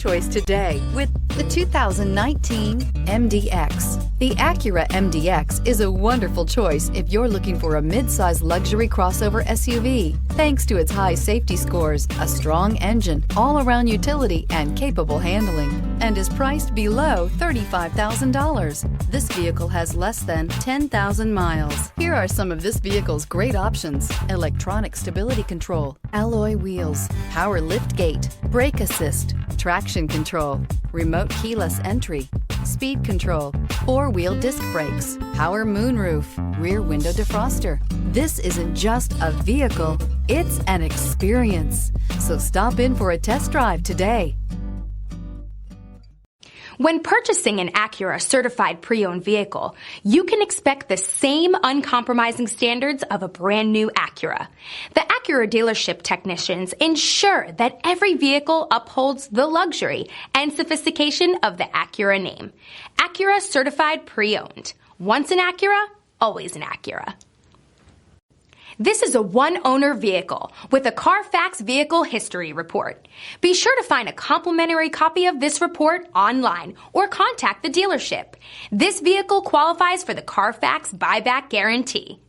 choice today with the 2019 MDX. The Acura MDX is a wonderful choice if you're looking for a mid-size luxury crossover SUV. Thanks to its high safety scores, a strong engine, all-around utility, and capable handling, and is priced below $35,000. This vehicle has less than 10,000 miles. Here are some of this vehicle's great options: electronic stability control, alloy wheels, power liftgate, brake assist, traction control, remote keyless entry, speed control, four-wheel disc brakes, power moonroof, rear window defroster. This isn't just a vehicle, it's an experience. So stop in for a test drive today. When purchasing an Acura certified pre-owned vehicle, you can expect the same uncompromising standards of a brand new Acura. The Acura dealership technicians ensure that every vehicle upholds the luxury and sophistication of the Acura name. Acura certified pre-owned. Once an Acura, always an Acura. This is a one-owner vehicle with a Carfax Vehicle History Report. Be sure to find a complimentary copy of this report online or contact the dealership. This vehicle qualifies for the Carfax Buyback Guarantee.